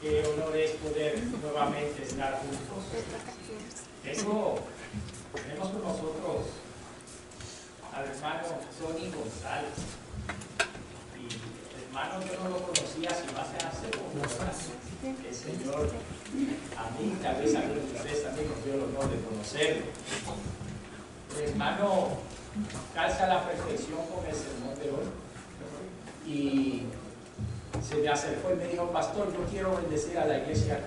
Qué honor es poder nuevamente estar juntos. Tenemos con nosotros al hermano Tony González. Y hermano, yo no lo conocía sino hace poco. El Señor, a mí, tal vez a algunos de ustedes también nos dio el honor de conocerlo. El hermano calza a la perfección con el sermón de hoy. Y se me acercó y me dijo: pastor, yo quiero bendecir a la iglesia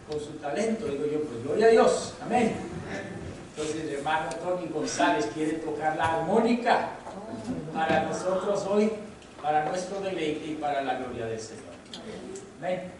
con su talento. Digo yo, pues gloria a Dios, amén. Entonces el hermano Tony González quiere tocar la armónica para nosotros hoy, para nuestro deleite y para la gloria del Señor. Amén.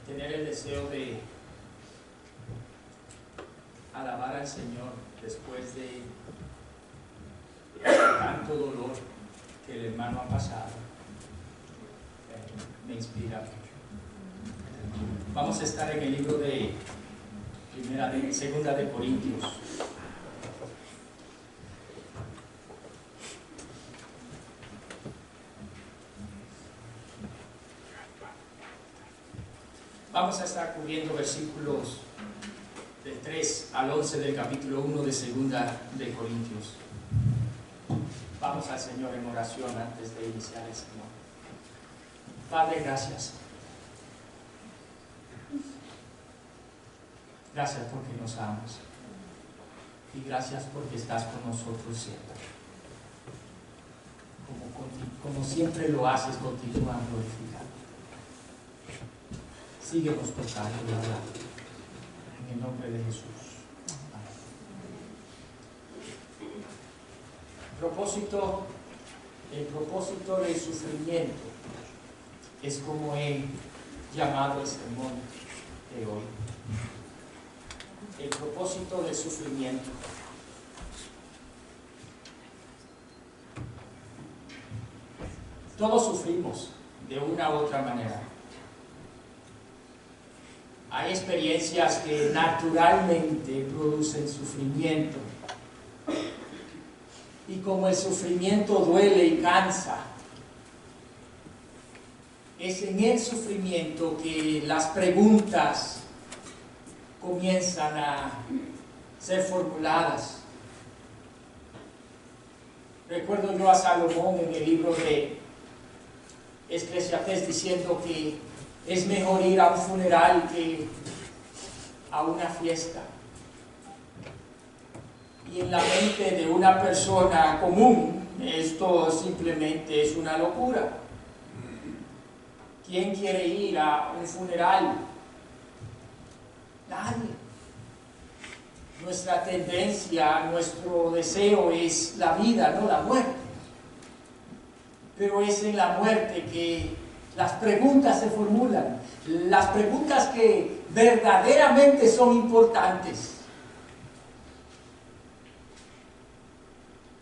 Tener el deseo de alabar al Señor después de tanto dolor que el hermano ha pasado me inspira mucho. Vamos a estar en el libro de Segunda de Corintios. Vamos a estar cubriendo versículos del 3 al 11 del capítulo 1 de Segunda de Corintios. Vamos al Señor en oración antes de iniciar el sermón. Padre, gracias. Gracias porque nos amas. Y gracias porque estás con nosotros siempre. Como siempre lo haces, continúa glorificando. Síguenos tocando y hablando. En el nombre de Jesús. Amén. El propósito del sufrimiento es como he llamado el sermón de hoy. El propósito del sufrimiento. Todos sufrimos de una u otra manera. Hay experiencias que naturalmente producen sufrimiento. Y como el sufrimiento duele y cansa, es en el sufrimiento que las preguntas comienzan a ser formuladas. Recuerdo yo a Salomón en el libro de Eclesiastés diciendo que es mejor ir a un funeral que a una fiesta. Y en la mente de una persona común, esto simplemente es una locura. ¿Quién quiere ir a un funeral? Nadie. Nuestra tendencia, nuestro deseo es la vida, no la muerte. Pero es en la muerte que las preguntas se formulan, las preguntas que verdaderamente son importantes.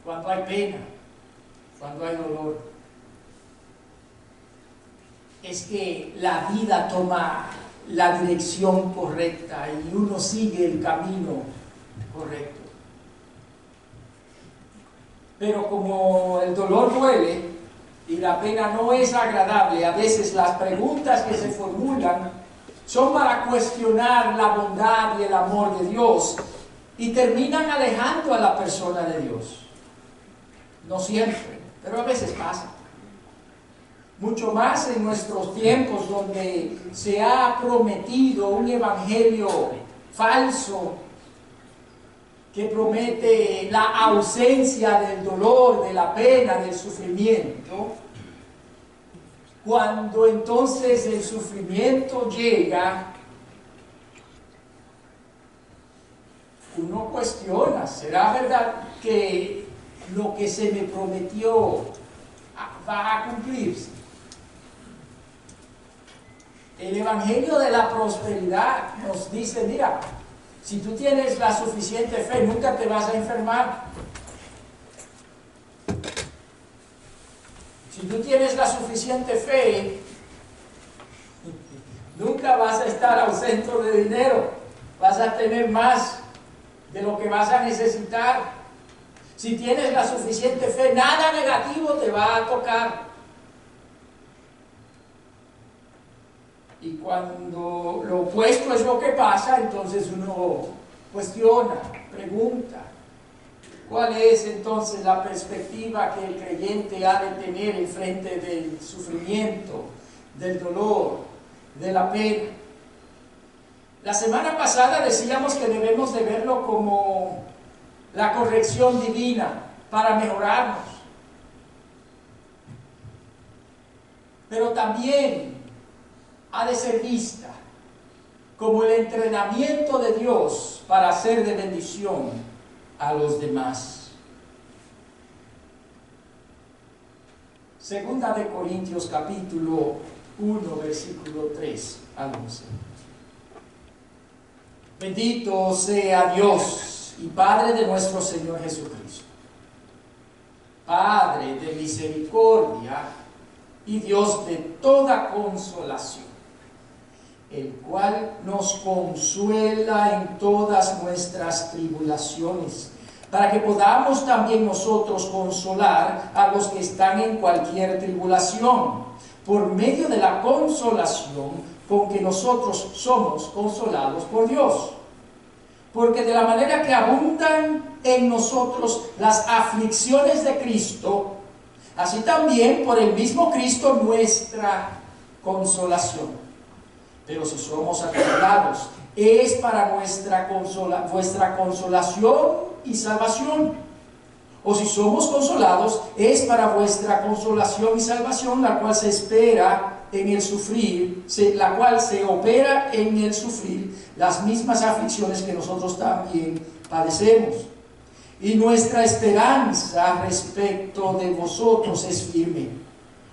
cuando hay pena, cuando hay dolor, es que la vida toma la dirección correcta y uno sigue el camino correcto. Pero como el dolor duele y la pena no es agradable, a veces las preguntas que se formulan son para cuestionar la bondad y el amor de Dios y terminan alejando a la persona de Dios. No siempre, pero a veces pasa. Mucho más en nuestros tiempos donde se ha prometido un evangelio falso que promete la ausencia del dolor, de la pena, del sufrimiento. Cuando entonces el sufrimiento llega, uno cuestiona, ¿será verdad que lo que se me prometió va a cumplirse? El evangelio de la prosperidad nos dice, mira, si tú tienes la suficiente fe, nunca te vas a enfermar. Si tú tienes la suficiente fe, nunca vas a estar ausente de dinero. Vas a tener más de lo que vas a necesitar. Si tienes la suficiente fe, nada negativo te va a tocar. Y cuando lo opuesto es lo que pasa, entonces uno cuestiona, pregunta, ¿cuál es entonces la perspectiva que el creyente ha de tener en frente del sufrimiento, del dolor, de la pena? La semana pasada decíamos que debemos de verlo como la corrección divina para mejorarnos. Pero también ha de ser vista como el entrenamiento de Dios para ser de bendición a los demás. Segunda de Corintios capítulo 1 versículo 3 al 11. Bendito sea Dios y Padre de nuestro Señor Jesucristo, Padre de misericordia y Dios de toda consolación, el cual nos consuela en todas nuestras tribulaciones, para que podamos también nosotros consolar a los que están en cualquier tribulación, por medio de la consolación con que nosotros somos consolados por Dios. Porque de la manera que abundan en nosotros las aflicciones de Cristo, así también por el mismo Cristo nuestra consolación. Pero si somos atribulados, es para vuestra consolación y salvación. O si somos consolados, es para vuestra consolación y salvación, la cual se espera en el sufrir, la cual se opera en el sufrir las mismas aflicciones que nosotros también padecemos. Y nuestra esperanza respecto de vosotros es firme.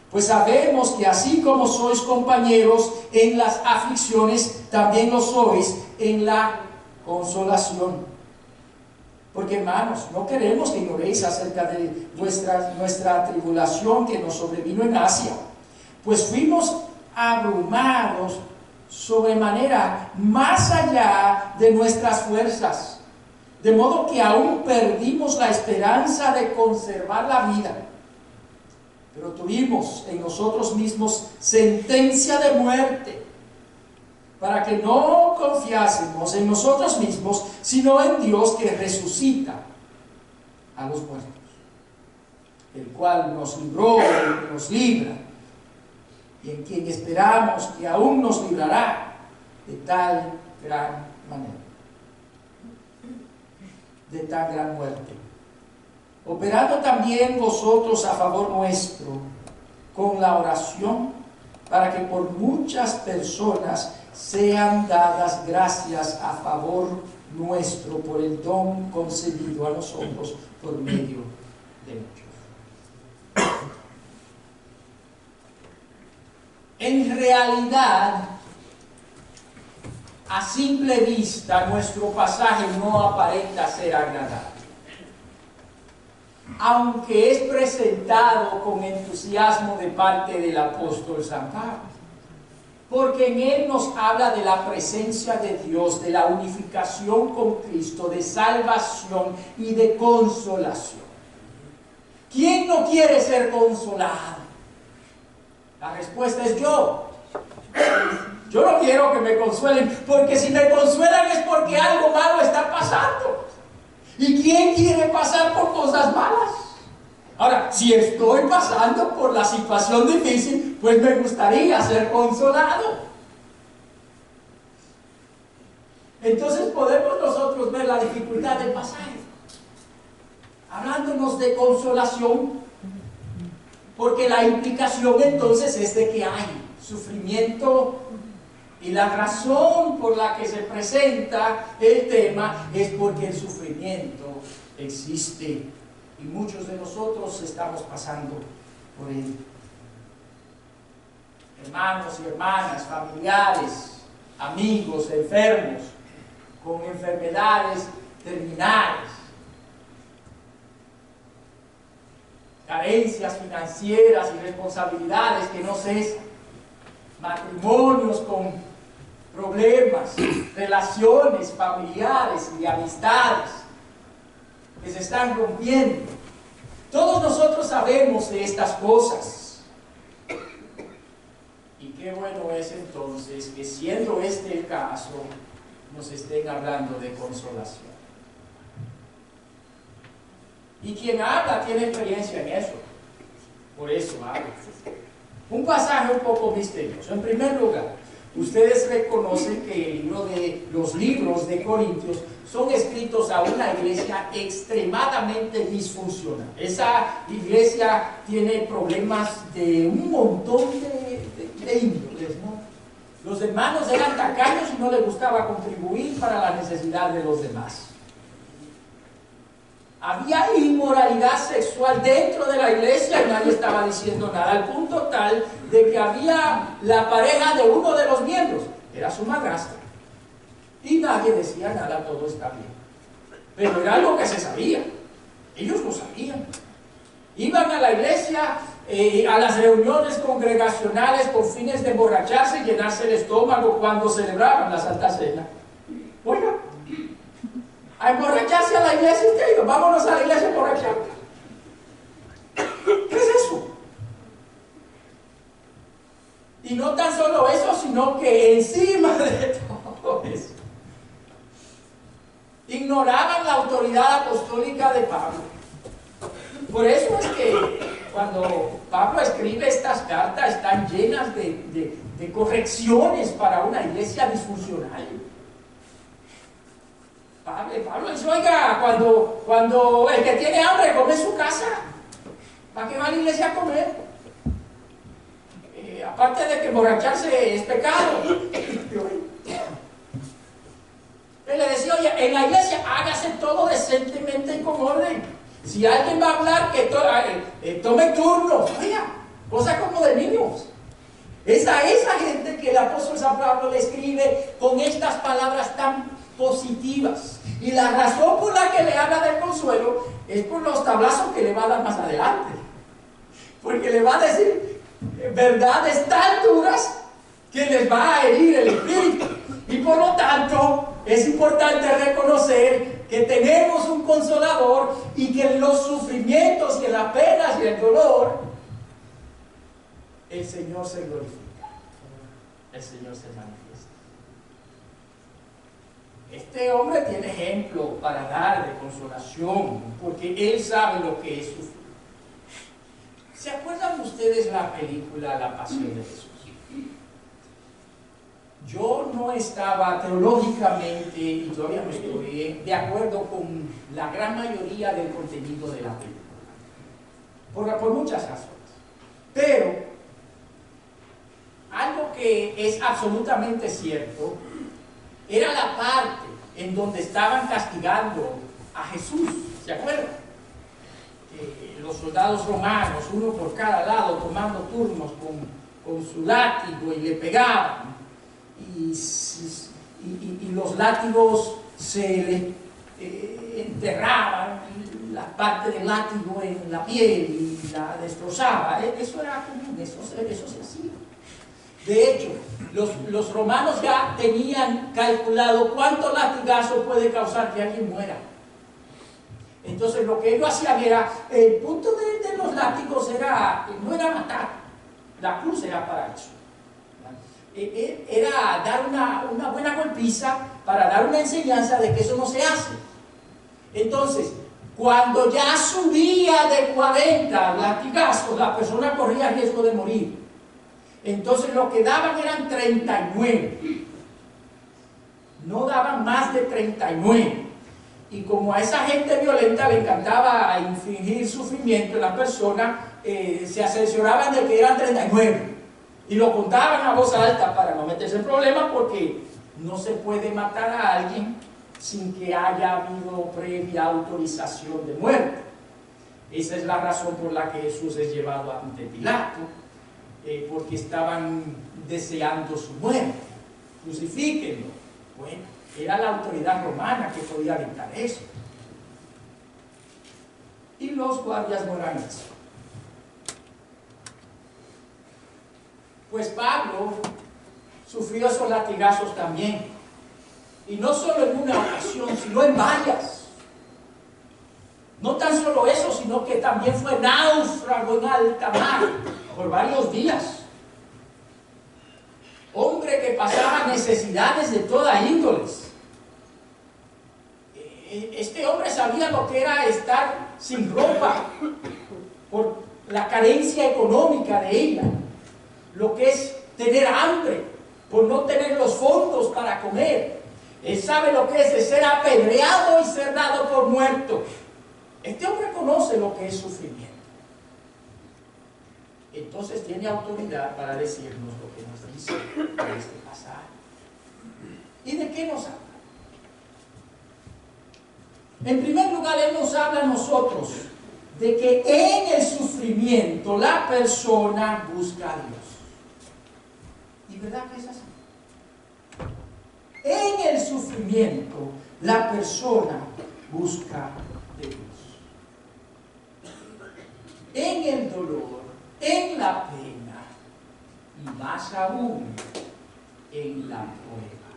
Pues sabemos que así como sois compañeros en las aflicciones, también lo sois en la consolación. Porque hermanos, no queremos que ignoréis acerca de nuestra tribulación que nos sobrevino en Asia, pues fuimos abrumados sobremanera más allá de nuestras fuerzas, de modo que aún perdimos la esperanza de conservar la vida. Pero tuvimos en nosotros mismos sentencia de muerte, para que no confiásemos en nosotros mismos, sino en Dios que resucita a los muertos, el cual nos libró y nos libra, y en quien esperamos que aún nos librará de tal gran manera, de tan gran muerte, operando también vosotros a favor nuestro con la oración, para que por muchas personas sean dadas gracias a favor nuestro por el don concedido a nosotros por medio de muchos. En realidad, a simple vista, nuestro pasaje no aparenta ser agradable. aunque es presentado con entusiasmo de parte del apóstol San Pablo, porque en él nos habla de la presencia de Dios, de la unificación con Cristo, de salvación y de consolación. ¿Quién no quiere ser consolado? La respuesta es yo. Yo no quiero que me consuelen, porque si me consuelan es porque algo malo está pasando. ¿Y quién quiere pasar por cosas malas? Ahora, si estoy pasando por la situación difícil, pues me gustaría ser consolado. Entonces podemos nosotros ver la dificultad del pasaje, hablándonos de consolación, porque la implicación entonces es de que hay sufrimiento, y la razón por la que se presenta el tema es porque el sufrimiento existe y muchos de nosotros estamos pasando por él. Hermanos y hermanas, familiares, amigos, enfermos, con enfermedades terminales, carencias financieras y responsabilidades que no cesan, matrimonios con problemas, relaciones familiares y amistades que se están rompiendo. Todos nosotros sabemos de estas cosas. Y qué bueno es entonces que, siendo este el caso, nos estén hablando de consolación. Y quien habla tiene experiencia en eso. Por eso habla. Un pasaje un poco misterioso. En primer lugar, ustedes reconocen que los libros de Corintios son escritos a una iglesia extremadamente disfuncional. Esa iglesia tiene problemas de un montón de índoles, ¿no? Los hermanos eran tacaños y no les gustaba contribuir para la necesidad de los demás. Había inmoralidad sexual dentro de la iglesia y nadie estaba diciendo nada, al punto tal de que había la pareja de uno de los miembros, era su madrastra, y nadie decía nada, todo está bien. Pero era algo que se sabía, ellos lo sabían. Iban a la iglesia, a las reuniones congregacionales con fines de emborracharse y llenarse el estómago cuando celebraban la Santa Cena. Oiga, a emborracharse a la iglesia usted, vámonos a la iglesia a emborrachar. ¿Qué es eso? Y no tan solo eso, sino que encima de todo eso, ignoraban la autoridad apostólica de Pablo. Por eso es que cuando Pablo escribe estas cartas están llenas de correcciones para una iglesia disfuncional. Pablo dice, oiga, cuando el que tiene hambre come en su casa, ¿para qué va a la iglesia a comer? Aparte de que emborracharse es pecado. Él le decía, oye, en la iglesia hágase todo decentemente y con orden. Si alguien va a hablar, que tome turnos. Oiga, cosa como de niños. Es a esa gente que el apóstol San Pablo le escribe con estas palabras tan positivas. Y la razón por la que le habla del consuelo es por los tablazos que le va a dar más adelante. Porque le va a decir verdades tan duras que les va a herir el espíritu. Y por lo tanto, es importante reconocer que tenemos un consolador y que en los sufrimientos y en las penas y el dolor, el Señor se glorifica, el Señor se manifiesta. Este hombre tiene ejemplo para dar de consolación, porque él sabe lo que es sufrir. ¿Se acuerdan ustedes la película La Pasión de Jesús? Yo no estaba teológicamente, y todavía no estoy, de acuerdo con la gran mayoría del contenido de la película, por muchas razones. Pero algo que es absolutamente cierto era la parte en donde estaban castigando a Jesús. ¿Se acuerdan? Los soldados romanos, uno por cada lado, tomando turnos con su látigo, y le pegaban. Y los látigos se le enterraban, la parte del látigo en la piel y la destrozaba. Eso era común, eso se hacía. De hecho, los romanos ya tenían calculado cuánto latigazo puede causar que alguien muera. Entonces lo que ellos hacían era, el punto de los látigos no era matar, la cruz era para eso. Era dar una buena golpiza para dar una enseñanza de que eso no se hace. Entonces, cuando ya subía de 40 latigazos, la persona corría riesgo de morir. Entonces lo que daban eran 39. No daban más de 39. Y como a esa gente violenta le encantaba infligir sufrimiento en la persona, se asesoraban de que eran 39. Y lo contaban a voz alta para no meterse en problemas, porque no se puede matar a alguien sin que haya habido previa autorización de muerte. Esa es la razón por la que Jesús es llevado ante Pilato, porque estaban deseando su muerte. Crucifíquenlo. Bueno, era la autoridad romana que podía dictar eso. Y los guardias no eran eso. Pues Pablo sufrió esos latigazos también. Y no solo en una ocasión, sino en varias. No tan solo eso, sino que también fue náufrago en alta mar por varios días. Hombre que pasaba necesidades de toda índole. Este hombre sabía lo que era estar sin ropa por la carencia económica de ella, lo que es tener hambre por no tener los fondos para comer. Él sabe lo que es de ser apedreado y ser dado por muerto. Este hombre conoce lo que es sufrimiento. Entonces tiene autoridad para decirnos lo que nos dice en este pasaje. ¿Y de qué nos habla? En primer lugar, Él nos habla a nosotros de que en el sufrimiento la persona busca a Dios. ¿Y verdad que es así? En el sufrimiento la persona busca de Dios. En el dolor, en la pena y más aún en la prueba.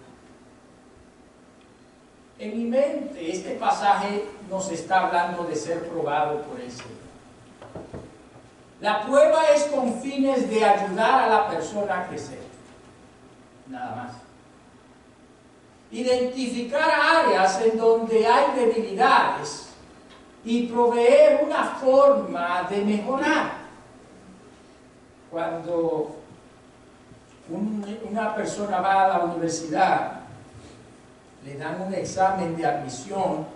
En mi mente este pasaje nos está hablando de ser probado por el Señor. La prueba es con fines de ayudar a la persona a crecer. Nada más. Identificar áreas en donde hay debilidades y proveer una forma de mejorar. Cuando una persona va a la universidad, le dan un examen de admisión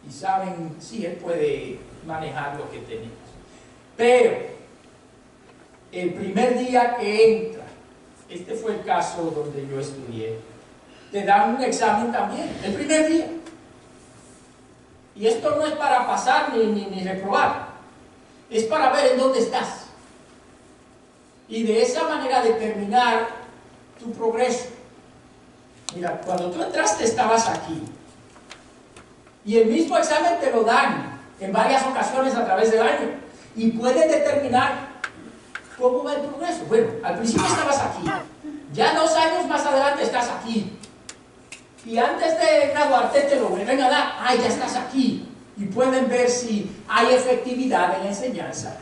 y saben si él puede manejar lo que tenemos. Pero el primer día que entra, este fue el caso donde yo estudié, te dan un examen también, el primer día. Y esto no es para pasar ni reprobar, es para ver en dónde estás. Y de esa manera determinar tu progreso. Mira, cuando tú entraste estabas aquí. Y el mismo examen te lo dan en varias ocasiones a través del año. Y puedes determinar cómo va el progreso. Bueno, al principio estabas aquí. Ya 2 años más adelante estás aquí. Y antes de graduarte te lo vuelven a dar. Ah, ya estás aquí. Y pueden ver si hay efectividad en la enseñanza.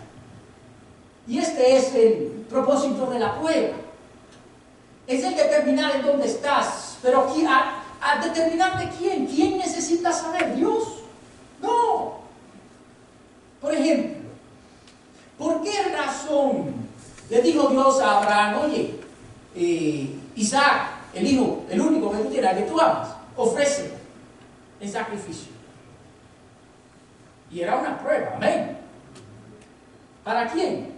Y este es el propósito de la prueba. Es el determinar en dónde estás. Pero ¿a determinar de quién? ¿Quién necesita saber? ¿Dios? No. Por ejemplo, ¿por qué razón le dijo Dios a Abraham, oye, Isaac, el hijo, el único que tú tienes, que tú amas, ofrece en sacrificio? Y era una prueba, amén. ¿Para quién?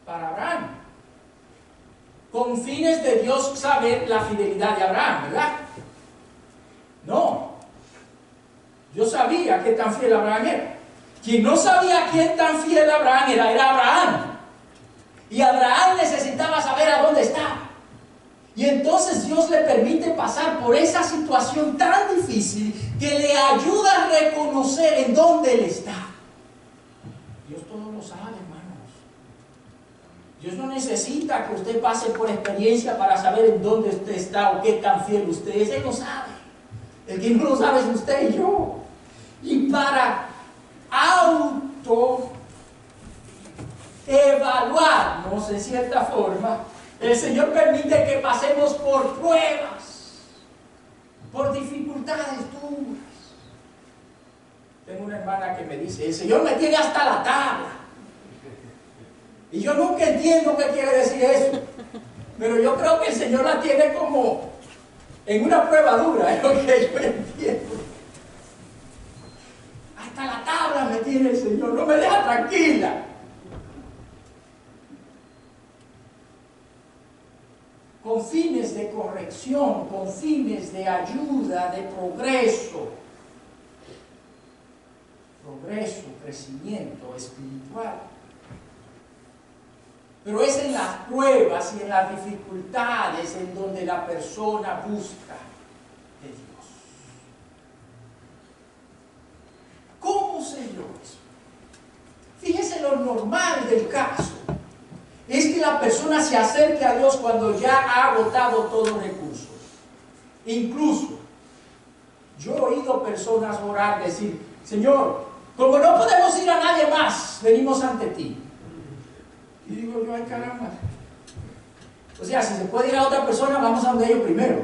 Para Abraham. Con fines de Dios saber la fidelidad de Abraham, ¿verdad? No. Yo sabía qué tan fiel Abraham era. Quien no sabía quién tan fiel Abraham era Abraham. Y Abraham necesitaba saber a dónde está. Y entonces Dios le permite pasar por esa situación tan difícil que le ayuda a reconocer en dónde Él está. Dios todo lo sabe, hermanos. Dios no necesita que usted pase por experiencia para saber en dónde usted está o qué tan fiel usted es. Él lo sabe. El que no lo sabe es usted y yo. Y para evaluarnos en cierta forma, el Señor permite que pasemos por pruebas, por dificultades duras. Tengo una hermana que me dice, el Señor me tiene hasta la tabla. Y yo nunca entiendo qué quiere decir eso. Pero yo creo que el Señor la tiene como en una prueba dura, es lo que yo entiendo. Hasta la tabla me tiene el Señor, no me deja tranquila. Con fines de corrección, con fines de ayuda, de progreso, crecimiento espiritual. Pero es en las pruebas y en las dificultades en donde la persona busca de Dios. ¿Cómo se dio eso? Fíjese lo normal del caso. Es que la persona se acerque a Dios cuando ya ha agotado todos los recursos. Incluso, yo he oído personas orar, decir, Señor, como no podemos ir a nadie más, venimos ante ti. Y digo yo, ay caramba. O sea, si se puede ir a otra persona, vamos a donde ellos primero.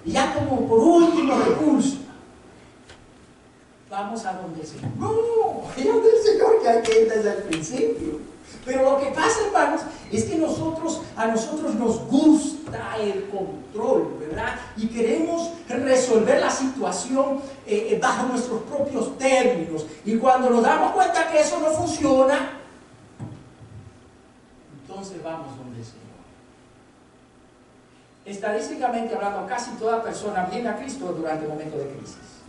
Y ya como por último recurso, vamos a donde el Señor. No, es donde el Señor que hay que ir desde el principio. Pero lo que pasa, hermanos, es que a nosotros nos gusta el control, ¿verdad? Y queremos resolver la situación bajo nuestros propios términos. Y cuando nos damos cuenta que eso no funciona, entonces vamos donde el Señor. Estadísticamente hablando, casi toda persona viene a Cristo durante el momento de crisis.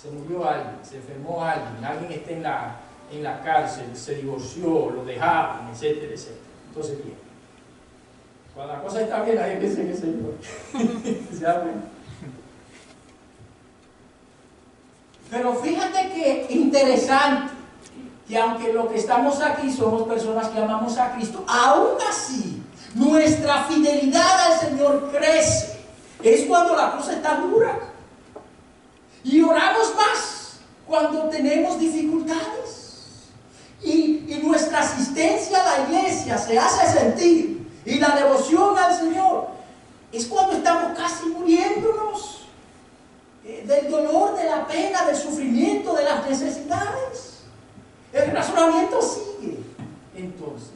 Se murió alguien, se enfermó alguien está en la cárcel, se divorció, lo dejaron, etcétera, etcétera. Entonces viene. Cuando la cosa está bien, ahí piensa que es el Señor. ¿Saben? Pero fíjate que interesante, que aunque lo que estamos aquí somos personas que amamos a Cristo, aún así, nuestra fidelidad al Señor crece. Es cuando la cosa está dura. Y oramos más cuando tenemos dificultades. Y nuestra asistencia a la iglesia se hace sentir. Y la devoción al Señor es cuando estamos casi muriéndonos del dolor, de la pena, del sufrimiento, de las necesidades. El razonamiento sigue. Entonces,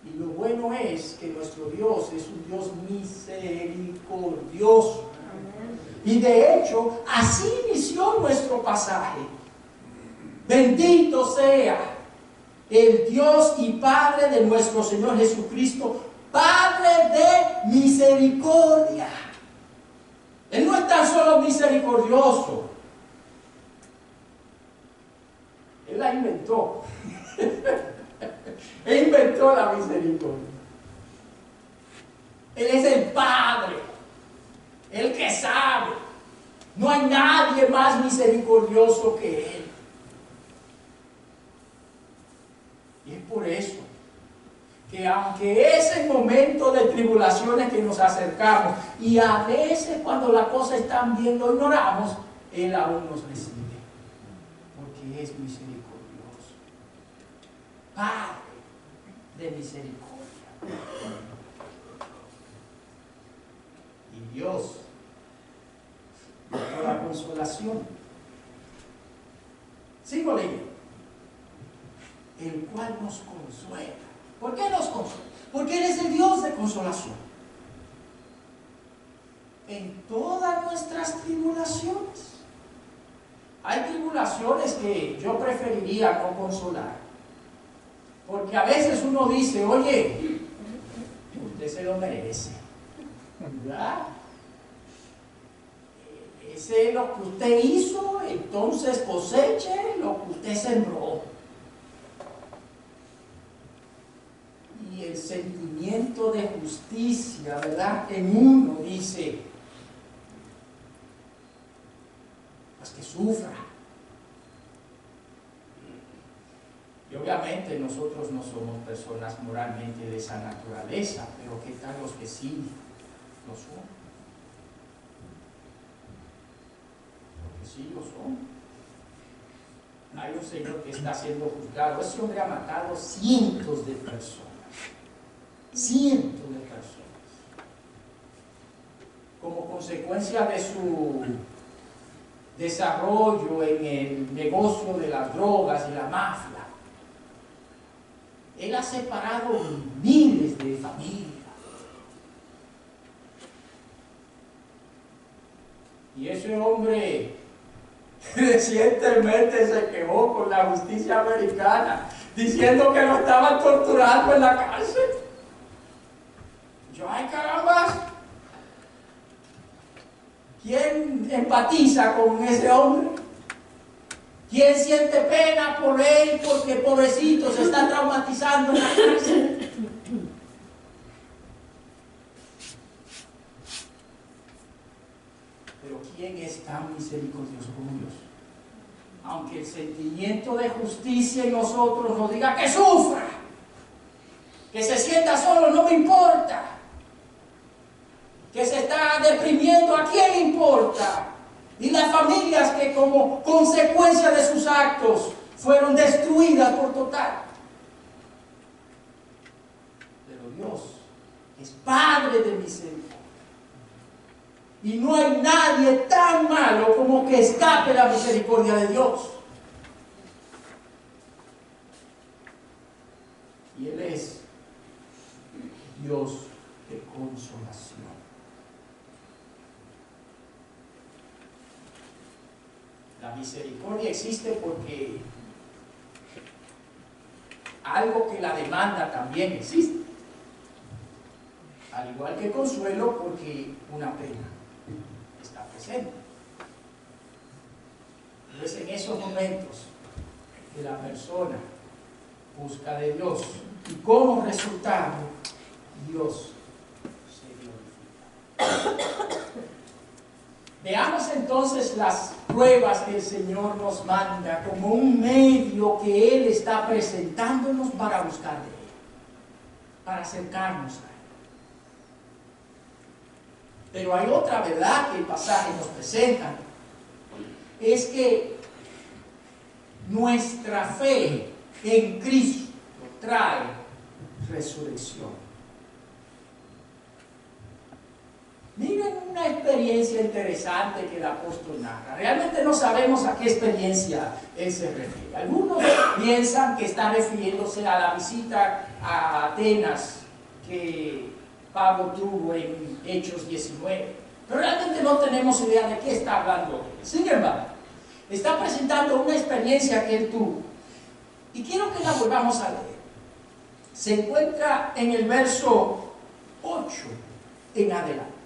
y lo bueno es que nuestro Dios es un Dios misericordioso. Y de hecho, así inició nuestro pasaje. Bendito sea el Dios y Padre de nuestro Señor Jesucristo, Padre de misericordia. Él no es tan solo misericordioso, Él la inventó. Él inventó la misericordia. Él es el Padre, el que sabe. No hay nadie más misericordioso que Él. Y es por eso que aunque es el momento de tribulaciones que nos acercamos y a veces cuando la cosa está bien lo ignoramos, Él aún nos recibe, porque es misericordioso, Padre de misericordia. Y Dios, de toda consolación, sigo leyendo, el cual nos consuela. ¿Por qué nos consuela? Porque Él es el Dios de consolación. En todas nuestras tribulaciones. Hay tribulaciones que yo preferiría no consolar. Porque a veces uno dice, oye, usted se lo merece. ¿Verdad? Ese es lo que usted hizo, entonces coseche lo que usted sembró. Y el sentimiento de justicia, ¿verdad? En uno dice, pues que sufra. Y obviamente nosotros no somos personas moralmente de esa naturaleza, pero ¿qué tal los que sí lo son? Los que sí lo son. Hay un señor que está siendo juzgado. Ese hombre ha matado cientos de personas. Cientos de personas. Como consecuencia de su desarrollo en el negocio de las drogas y la mafia. Él ha separado miles de familias. Y ese hombre recientemente se quejó con la justicia americana diciendo que lo estaban torturando en la cárcel. Yo, ay carambas, ¿quién empatiza con ese hombre? ¿Quién siente pena por él porque pobrecito se está traumatizando en la cárcel? Pero ¿quién es tan misericordioso como Dios? Aunque el sentimiento de justicia en nosotros nos diga que sufra, que se sienta solo, no me importa, que se está deprimiendo, ¿a quién le importa? Y las familias que como consecuencia de sus actos fueron destruidas por total. Pero Dios es Padre de misericordia. Y no hay nadie tan malo como que escape la misericordia de Dios. Y Él es Dios de consolación. La misericordia existe porque algo que la demanda también existe. Al igual que consuelo, porque una pena está presente. Pero es en esos momentos que la persona busca de Dios y como resultado Dios se glorifica. Veamos entonces las pruebas que el Señor nos manda como un medio que Él está presentándonos para buscar de Él, para acercarnos a Él. Pero hay otra verdad que el pasaje nos presenta, es que nuestra fe en Cristo trae resurrección. Miren una experiencia interesante que el apóstol narra. Realmente no sabemos a qué experiencia él se refiere. Algunos piensan que está refiriéndose a la visita a Atenas que Pablo tuvo en Hechos 19. Pero realmente no tenemos idea de qué está hablando. Sin embargo, está presentando una experiencia que él tuvo. Y quiero que la volvamos a leer. Se encuentra en el verso 8 en adelante.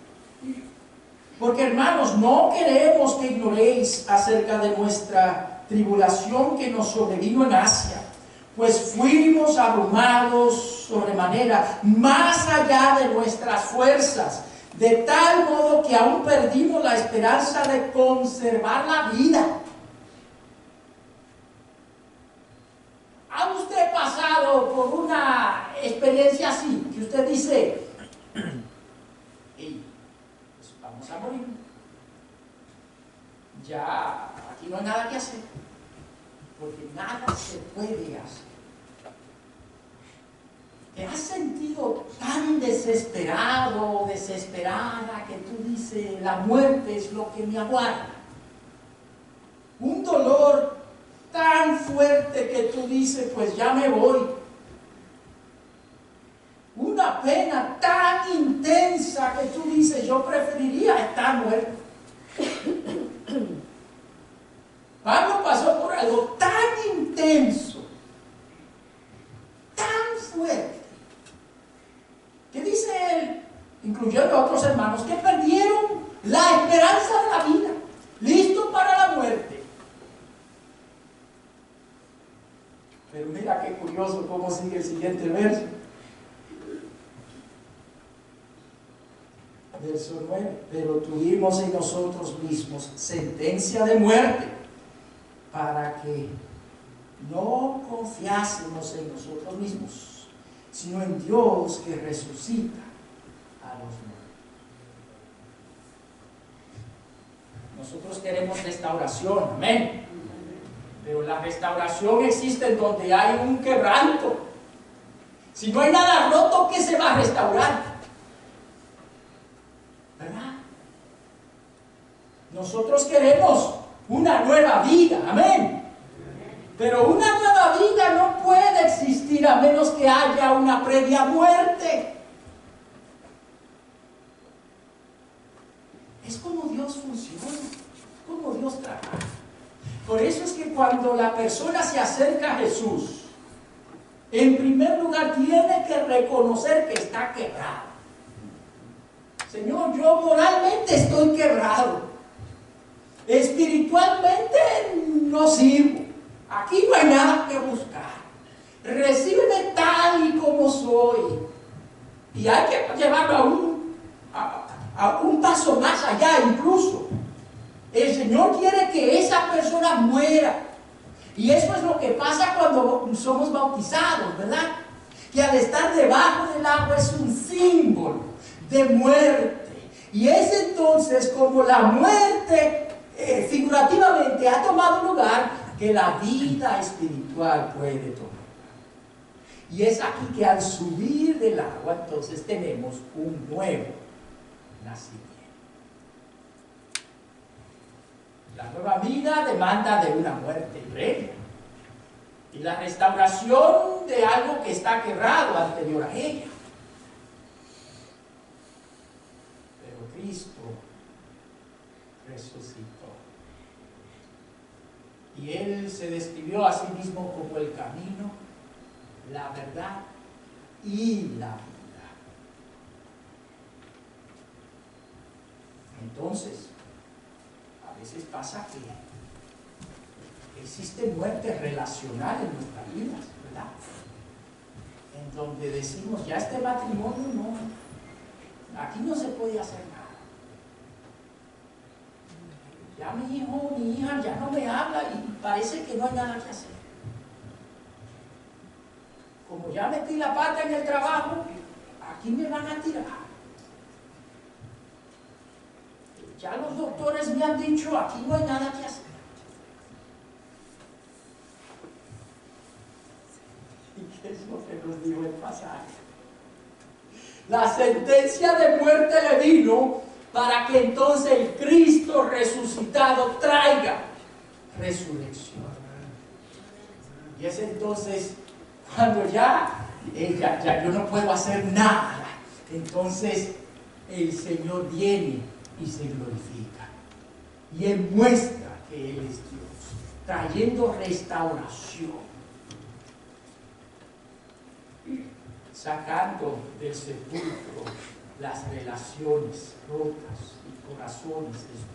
Porque hermanos, no queremos que ignoréis acerca de nuestra tribulación que nos sobrevino en Asia, pues fuimos abrumados sobremanera, más allá de nuestras fuerzas, de tal modo que aún perdimos la esperanza de conservar la vida. ¿Ha usted pasado por una experiencia así, que usted dice, vamos a morir, ya aquí no hay nada que hacer, porque nada se puede hacer? ¿Te has sentido tan desesperado o desesperada que tú dices, la muerte es lo que me aguarda? Un dolor tan fuerte que tú dices, pues ya me voy. Una pena tan intensa que tú dices, yo preferiría estar muerto. Pablo pasó por algo tan intenso, tan fuerte, que dice él, incluyendo a otros hermanos, que perdieron la esperanza de la vida, listos para la muerte. Pero mira qué curioso cómo sigue el siguiente verso. Verso 9. Pero tuvimos en nosotros mismos sentencia de muerte, para que no confiásemos en nosotros mismos, sino en Dios que resucita a los muertos. Nosotros queremos restauración, amén. Pero la restauración existe donde hay un quebranto. Si no hay nada roto, ¿qué se va a restaurar? ¿Verdad? Nosotros queremos una nueva vida, amén. Pero una nueva vida no puede existir a menos que haya una previa muerte. Es como Dios funciona, como Dios trabaja. Por eso es que cuando la persona se acerca a Jesús, en primer lugar tiene que reconocer que está quebrado. Señor, yo moralmente estoy quebrado. Espiritualmente no sirvo. Aquí no hay nada que buscar. Recíbeme tal y como soy. Y hay que llevarlo a un paso más allá incluso. El Señor quiere que esa persona muera. Y eso es lo que pasa cuando somos bautizados, ¿verdad? Que al estar debajo del agua es un símbolo de muerte. Y es entonces como la muerte figurativamente ha tomado lugar, que la vida espiritual puede tomar. Y es aquí que al subir del agua entonces tenemos un nuevo nacimiento. La nueva vida demanda de una muerte previa y la restauración de algo que está quebrado anterior a ella. Pero Cristo resucitó y Él se describió a sí mismo como el camino, la verdad y la vida. Entonces, a veces pasa que existe muerte relacional en nuestras vidas, ¿verdad? En donde decimos, ya este matrimonio no, aquí no se puede hacer nada. Ya mi hijo, mi hija ya no me habla y parece que no hay nada que hacer. Como ya metí la pata en el trabajo, aquí me van a tirar. Ya los doctores me han dicho, aquí no hay nada que hacer. ¿Y qué es lo que nos dijo el pasaje? La sentencia de muerte le vino para que entonces el Cristo resucitado traiga resurrección. Y es entonces cuando ya yo no puedo hacer nada, entonces el Señor viene y se glorifica. Y Él muestra que Él es Dios, trayendo restauración, sacando del sepulcro las relaciones rotas y corazones destruidos.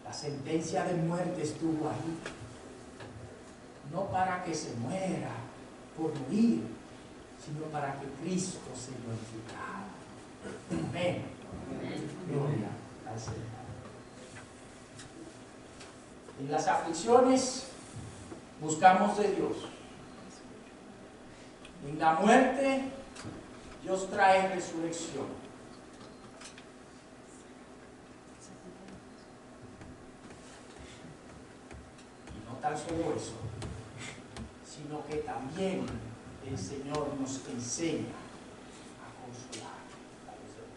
La sentencia de muerte estuvo ahí, no para que se muera por morir, sino para que Cristo se glorificara. Amén. Gloria al Señor. En las aflicciones buscamos de Dios. En la muerte Dios trae resurrección. Y no tan solo eso, sino que también el Señor nos enseña a consolar a los demás.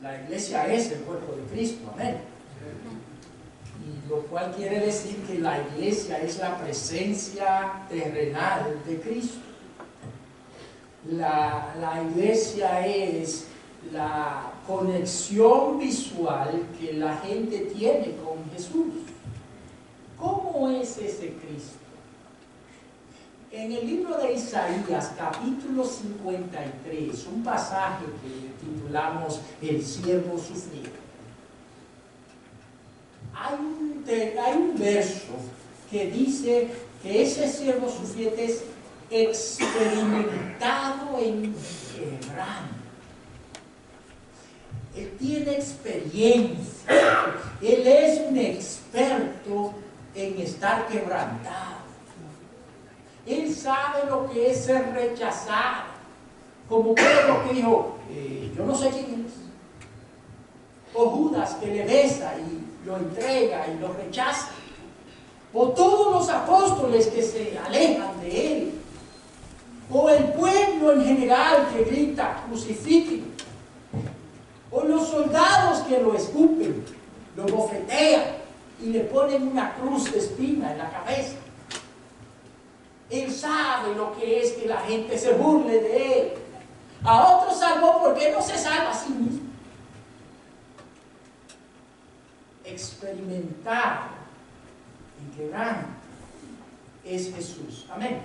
La iglesia es el cuerpo de Cristo, amén. Y lo cual quiere decir que la iglesia es la presencia terrenal de Cristo. La iglesia es la conexión visual que la gente tiene con Jesús. ¿Cómo es ese Cristo? En el libro de Isaías, capítulo 53, un pasaje que titulamos El siervo sufrido. Hay un verso que dice que ese siervo sufriente es experimentado en quebranto. Él tiene experiencia. Él es un experto en estar quebrantado. Él sabe lo que es ser rechazado. Como Pedro que dijo, yo no sé quién es. O Judas que le besa y lo entrega y lo rechaza. O todos los apóstoles que se alejan de él. O el pueblo en general que grita, crucifíquenlo. O los soldados que lo escupen, lo bofetean y le ponen una cruz de espina en la cabeza. Él sabe lo que es que la gente se burle de él. A otros salvó, porque no se salva a sí mismo. Experimentar en quebranto es Jesús. Amén.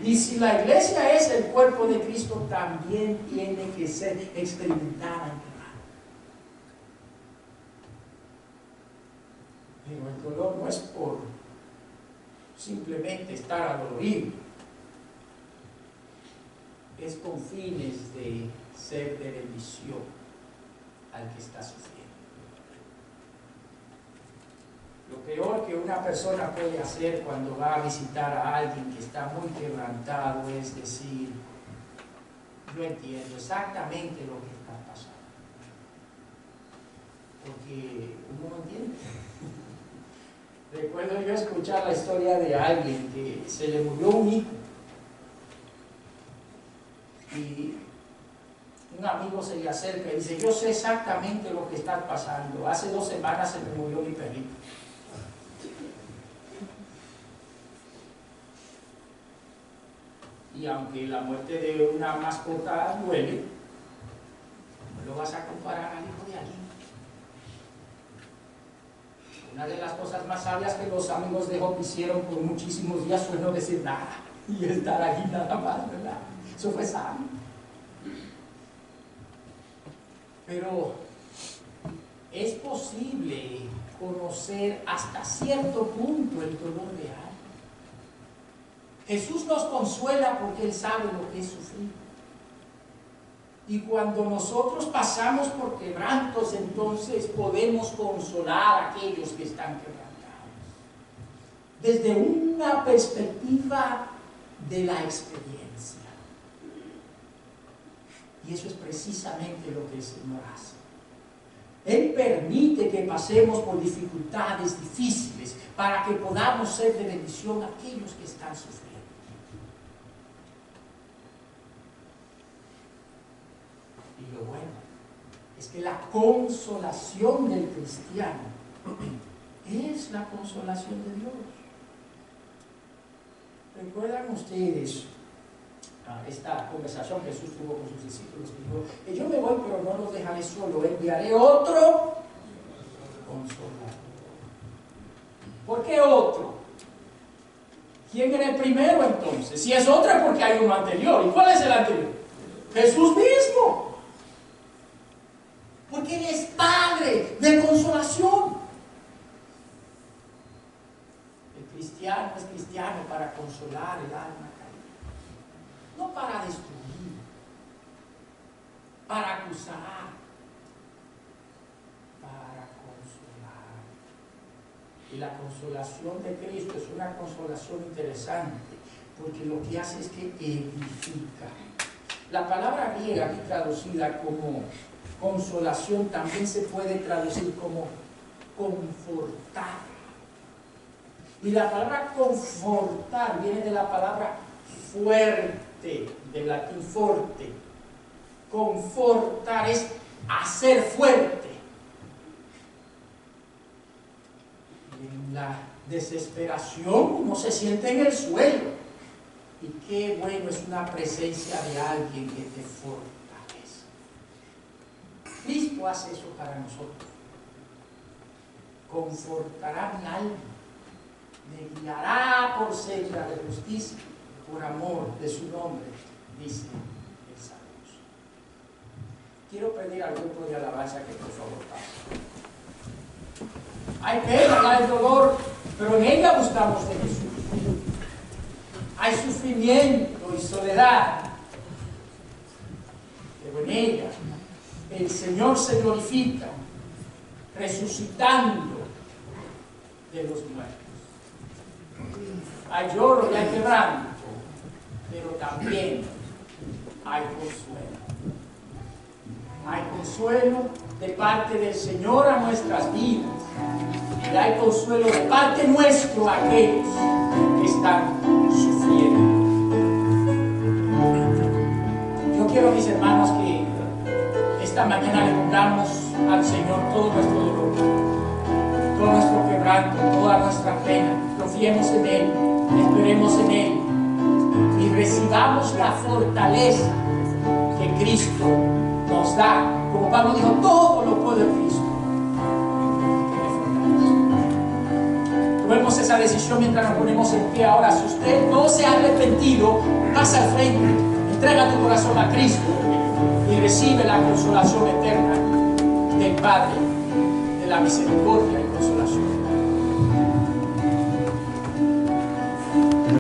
Y si la iglesia es el cuerpo de Cristo, también tiene que ser experimentada en quebranto. Pero el dolor no es por simplemente estar adolorido, es con fines de ser de bendición al que está sufriendo. Lo peor que una persona puede hacer cuando va a visitar a alguien que está muy quebrantado es decir, yo entiendo exactamente lo que está pasando. Porque uno no entiende. Recuerdo yo escuchar la historia de alguien que se le murió un hijo. Y un amigo se le acerca y dice, yo sé exactamente lo que está pasando. Hace 2 semanas se me murió mi perrito. Y aunque la muerte de una mascota duele, no lo vas a comparar al hijo de alguien. Una de las cosas más sabias que los amigos de Job hicieron por muchísimos días fue no decir nada y estar aquí nada más, ¿verdad? Eso fue sabio. Pero es posible conocer hasta cierto punto el dolor de alguien. Jesús nos consuela porque Él sabe lo que es sufrir. Y cuando nosotros pasamos por quebrantos, entonces podemos consolar a aquellos que están quebrantados. Desde una perspectiva de la experiencia. Y eso es precisamente lo que el Señor hace. Él permite que pasemos por dificultades difíciles para que podamos ser de bendición a aquellos que están sufriendo. Y lo bueno es que la consolación del cristiano es la consolación de Dios. ¿Recuerdan ustedes esta conversación que Jesús tuvo con sus discípulos? Que dijo, yo me voy, pero no los dejaré solo, enviaré otro consolador. ¿Por qué otro? ¿Quién era el primero entonces? Si es otro es porque hay uno anterior. ¿Y cuál es el anterior? Jesús mismo. Porque Él es Padre de consolación. El cristiano es cristiano para consolar el alma caída, no para destruir, para acusar, para consolar. Y la consolación de Cristo es una consolación interesante, porque lo que hace es que edifica. La palabra griega aquí traducida como consolación también se puede traducir como confortar. Y la palabra confortar viene de la palabra fuerte, del latín forte. Confortar es hacer fuerte. Y en la desesperación uno se siente en el suelo. Y qué bueno es una presencia de alguien que te fortalece. Cristo hace eso para nosotros. Confortará mi alma, me guiará por senda de justicia, por amor de su nombre, dice el Salmo. Quiero pedir al grupo de alabanza que por favor pase. Hay pena, hay dolor, pero en ella buscamos de Jesús. hay sufrimiento y soledad, pero en ella el Señor se glorifica, resucitando de los muertos. Hay lloro y hay quebranto, pero también hay consuelo. Hay consuelo de parte del Señor a nuestras vidas, y hay consuelo de parte nuestro a aquellos que están sufriendo. Yo quiero, mis hermanos, que esta mañana le pongamos al Señor todo nuestro dolor, todo nuestro quebranto, toda nuestra pena. Confiemos en Él, esperemos en Él y recibamos la fortaleza que Cristo nos da. Como Pablo dijo, todo lo puedo en Cristo que me fortalece. Tomemos esa decisión mientras nos ponemos en pie. Ahora, si usted no se ha arrepentido, pasa al frente, entrega tu corazón a Cristo y recibe la consolación eterna del Padre, de la misericordia y consolación.